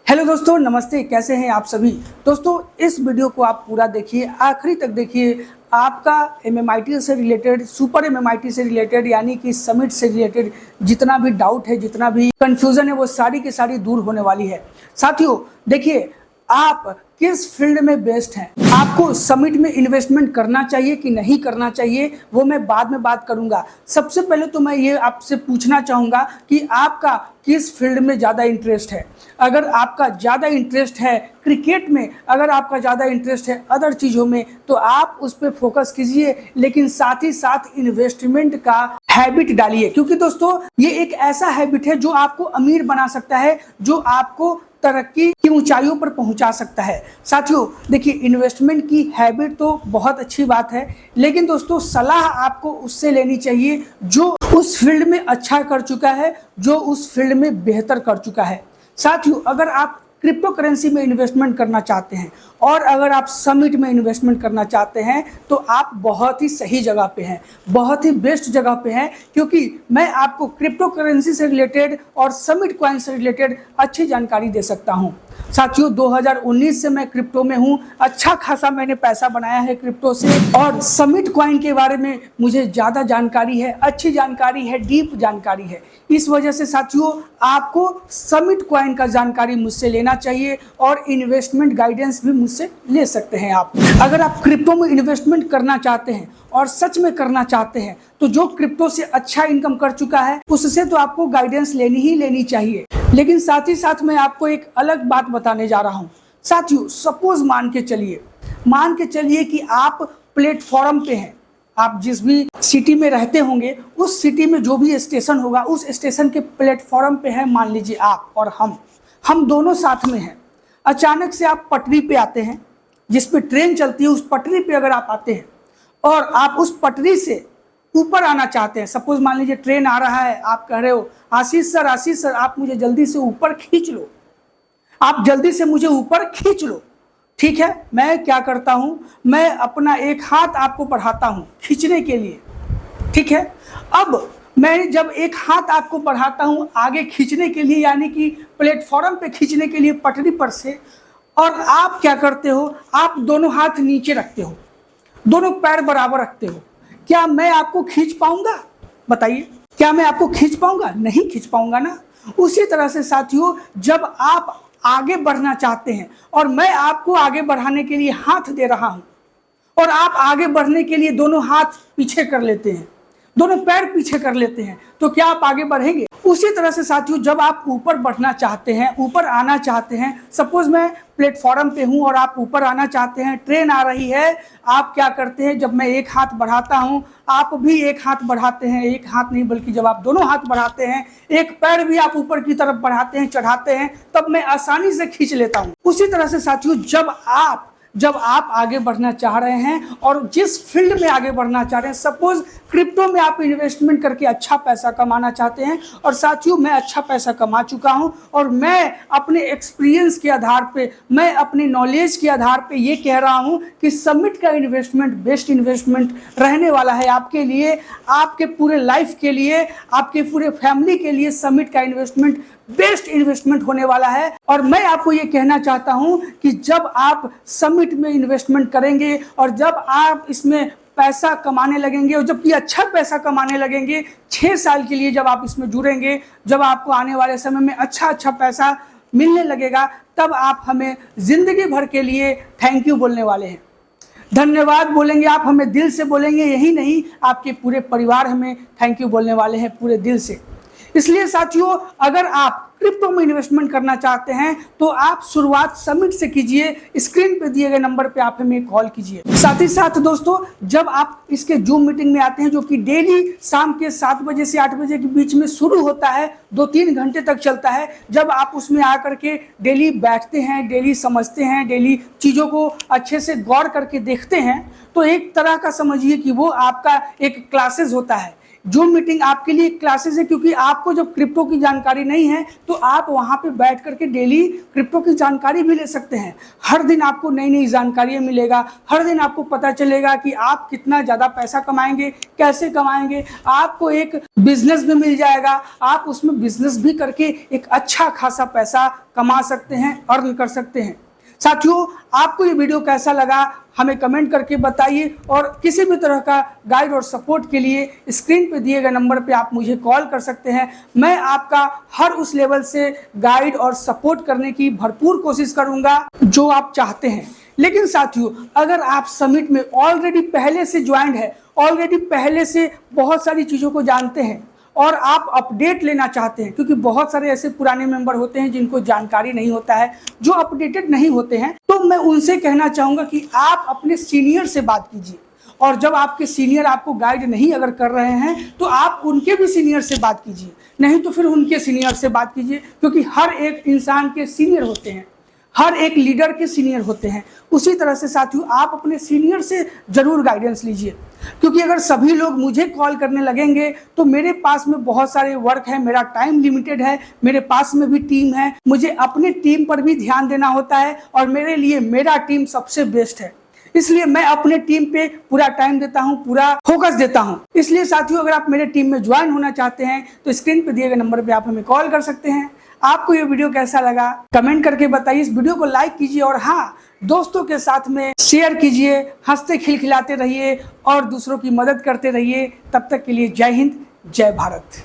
Hello दोस्तों, नमस्ते। कैसे हैं आप सभी दोस्तों। इस वीडियो को आप पूरा देखिए, आखिरी तक देखिए। आपका एमएमआईटी से रिलेटेड, सुपर एमएमआईटी से रिलेटेड यानी कि समिट से रिलेटेड जितना भी डाउट है, जितना भी कंफ्यूजन है, वो सारी की सारी दूर होने वाली है। साथियों देखिए, आप किस फील्ड में बेस्ट हैं, आपको समिट में इन्वेस्टमेंट करना चाहिए कि नहीं करना चाहिए, वो मैं बाद में बात करूंगा। सबसे पहले तो मैं ये आपसे पूछना चाहूँगा कि आपका किस फील्ड में ज़्यादा इंटरेस्ट है। अगर आपका ज़्यादा इंटरेस्ट है क्रिकेट में, अगर आपका ज़्यादा इंटरेस्ट है अदर चीज़ों में, तो आप उस पर फोकस कीजिए, लेकिन साथ ही साथ इन्वेस्टमेंट का हैबिट डालिए। क्योंकि दोस्तों ये एक ऐसा हैबिट है जो आपको अमीर बना सकता है, जो आपको तरक्की की ऊंचाइयों पर पहुंचा सकता है। साथियों देखिए, इन्वेस्टमेंट की हैबिट तो बहुत अच्छी बात है, लेकिन दोस्तों सलाह आपको उससे लेनी चाहिए जो उस फील्ड में अच्छा कर चुका है, जो उस फील्ड में बेहतर कर चुका है। साथियों अगर आप क्रिप्टो करेंसी में इन्वेस्टमेंट करना चाहते हैं और अगर आप समिट में इन्वेस्टमेंट करना चाहते हैं, तो आप बहुत ही सही जगह पे हैं, बहुत ही बेस्ट जगह पे हैं। क्योंकि मैं आपको क्रिप्टो करेंसी से रिलेटेड और समिट कॉइन से रिलेटेड अच्छी जानकारी दे सकता हूं। साथियों 2019 से मैं क्रिप्टो में हूं, अच्छा खासा मैंने पैसा बनाया है क्रिप्टो से, और समिट कॉइन के बारे में मुझे ज़्यादा जानकारी है, अच्छी जानकारी है, डीप जानकारी है। इस वजह से साथियों आपको समिट कॉइन का जानकारी मुझसे लेना चाहिए और इन्वेस्टमेंट गाइडेंस भी मुझसे ले सकते हैं आप। अगर आप क्रिप्टो में इन्वेस्टमेंट करना चाहते हैं और सच में करना चाहते हैं, तो जो क्रिप्टो से अच्छा इनकम कर चुका है उससे तो आपको गाइडेंस लेनी ही लेनी चाहिए। लेकिन साथ ही साथ मैं आपको एक अलग बात बताने जा रहा हूँ। साथियों सपोज मान के चलिए कि आप प्लेटफॉर्म पे हैं, आप जिस भी सिटी में रहते होंगे उस सिटी में जो भी स्टेशन होगा उस स्टेशन के प्लेटफॉर्म पे है, मान लीजिए आप और हम दोनों साथ में हैं। अचानक से आप पटरी पे आते हैं, जिस पे ट्रेन चलती है उस पटरी पे अगर आप आते हैं और आप उस पटरी से ऊपर आना चाहते हैं। सपोज मान लीजिए ट्रेन आ रहा है, आप कह रहे हो आशीष सर आप मुझे जल्दी से ऊपर खींच लो, आप जल्दी से मुझे ऊपर खींच लो। ठीक है, मैं क्या करता हूं, मैं अपना एक हाथ आपको बढ़ाता हूं खींचने के लिए। ठीक है, अब मैं जब एक हाथ आपको बढ़ाता हूं आगे खींचने के लिए, यानी कि प्लेटफॉर्म पे खींचने के लिए पटरी पर से, और आप क्या करते हो, आप दोनों हाथ नीचे रखते हो, दोनों पैर बराबर रखते हो, क्या मैं आपको खींच पाऊंगा? बताइए, क्या मैं आपको खींच पाऊंगा? नहीं खींच पाऊंगा ना। उसी तरह से साथियों जब आप आगे बढ़ना चाहते हैं और मैं आपको आगे बढ़ाने के लिए हाथ दे रहा हूं और आप आगे बढ़ने के लिए दोनों हाथ पीछे कर लेते हैं, दोनों पैर पीछे कर लेते हैं, तो क्या आप आगे बढ़ेंगे? उसी तरह से साथियों जब आप ऊपर बढ़ना चाहते हैं, ऊपर आना चाहते हैं, सपोज मैं प्लेटफॉर्म पे हूं और आप ऊपर आना चाहते हैं, ट्रेन आ रही है, आप क्या करते हैं, जब मैं एक हाथ बढ़ाता हूं आप भी एक हाथ बढ़ाते हैं, एक हाथ नहीं बल्कि जब आप दोनों हाथ बढ़ाते हैं, एक पैर भी आप ऊपर की तरफ बढ़ाते हैं, चढ़ाते हैं, तब मैं आसानी से खींच लेता हूं। उसी तरह से साथियों जब आप आगे बढ़ना चाह रहे हैं और जिस फील्ड में आगे बढ़ना चाह रहे हैं, सपोज क्रिप्टो में आप इन्वेस्टमेंट करके अच्छा पैसा कमाना चाहते हैं, और साथियों मैं अच्छा पैसा कमा चुका हूं और मैं अपने एक्सपीरियंस के आधार पे, मैं अपने नॉलेज के आधार पे ये कह रहा हूं कि समिट का इन्वेस्टमेंट बेस्ट इन्वेस्टमेंट रहने वाला है आपके लिए, आपके पूरे लाइफ के लिए, आपके पूरे फैमिली के लिए समिट का इन्वेस्टमेंट बेस्ट इन्वेस्टमेंट होने वाला है। और मैं आपको ये कहना चाहता हूं कि जब आप समिट में इन्वेस्टमेंट करेंगे और जब आप इसमें पैसा कमाने लगेंगे और जबकि अच्छा पैसा कमाने लगेंगे, 6 साल के लिए जब आप इसमें जुड़ेंगे, जब आपको आने वाले समय में अच्छा पैसा मिलने लगेगा, तब आप हमें जिंदगी भर के लिए थैंक यू बोलने वाले हैं, धन्यवाद बोलेंगे आप, हमें दिल से बोलेंगे। यही नहीं, आपके पूरे परिवार हमें थैंक यू बोलने वाले हैं पूरे दिल से। इसलिए साथियों अगर आप क्रिप्टो में इन्वेस्टमेंट करना चाहते हैं तो आप शुरुआत समिट से कीजिए, स्क्रीन पे दिए गए नंबर पे आप हमें कॉल कीजिए। साथ ही साथ दोस्तों जब आप इसके जूम मीटिंग में आते हैं, जो कि डेली शाम के 7 बजे से 8 बजे के बीच में शुरू होता है, 2-3 घंटे तक चलता है, जब आप उसमें आकर के डेली बैठते हैं, डेली समझते हैं, डेली चीज़ों को अच्छे से गौर करके देखते हैं, तो एक तरह का समझिए कि वो आपका एक क्लासेस होता है। जूम मीटिंग आपके लिए क्लासेस है, क्योंकि आपको जब क्रिप्टो की जानकारी नहीं है तो आप वहां पे बैठ करके डेली क्रिप्टो की जानकारी भी ले सकते हैं। हर दिन आपको नई नई जानकारियां मिलेगा, हर दिन आपको पता चलेगा कि आप कितना ज़्यादा पैसा कमाएंगे, कैसे कमाएंगे। आपको एक बिजनेस भी मिल जाएगा, आप उसमें बिजनेस भी करके एक अच्छा खासा पैसा कमा सकते हैं, अर्न कर सकते हैं। साथियों, आपको ये वीडियो कैसा लगा हमें कमेंट करके बताइए, और किसी भी तरह का गाइड और सपोर्ट के लिए स्क्रीन पे दिए गए नंबर पे आप मुझे कॉल कर सकते हैं। मैं आपका हर उस लेवल से गाइड और सपोर्ट करने की भरपूर कोशिश करूंगा जो आप चाहते हैं। लेकिन साथियों, अगर आप समिट में ऑलरेडी पहले से ज्वाइंट है, ऑलरेडी पहले से बहुत सारी चीज़ों को जानते हैं और आप अपडेट लेना चाहते हैं, क्योंकि बहुत सारे ऐसे पुराने मेंबर होते हैं जिनको जानकारी नहीं होता है, जो अपडेटेड नहीं होते हैं, तो मैं उनसे कहना चाहूँगा कि आप अपने सीनियर से बात कीजिए। और जब आपके सीनियर आपको गाइड नहीं अगर कर रहे हैं तो आप उनके भी सीनियर से बात कीजिए, नहीं तो फिर उनके सीनियर से बात कीजिए, क्योंकि हर एक इंसान के सीनियर होते हैं, हर एक लीडर के सीनियर होते हैं। उसी तरह से साथियों, आप अपने सीनियर से ज़रूर गाइडेंस लीजिए, क्योंकि अगर सभी लोग मुझे कॉल करने लगेंगे तो मेरे पास में बहुत सारे वर्क है, मेरा टाइम लिमिटेड है, मेरे पास में भी टीम है, मुझे अपने टीम पर भी ध्यान देना होता है, और मेरे लिए मेरा टीम सबसे बेस्ट है। इसलिए मैं अपने टीम पे पूरा टाइम देता हूं, पूरा फोकस देता हूं। इसलिए साथियों, अगर आप मेरे टीम में ज्वाइन होना चाहते हैं तो स्क्रीन पे दिए गए नंबर पे आप हमें कॉल कर सकते हैं। आपको ये वीडियो कैसा लगा कमेंट करके बताइए, इस वीडियो को लाइक कीजिए, और हाँ, दोस्तों के साथ में शेयर कीजिए। हंसते खिलखिलाते रहिए और दूसरों की मदद करते रहिए। तब तक के लिए जय हिंद, जय भारत।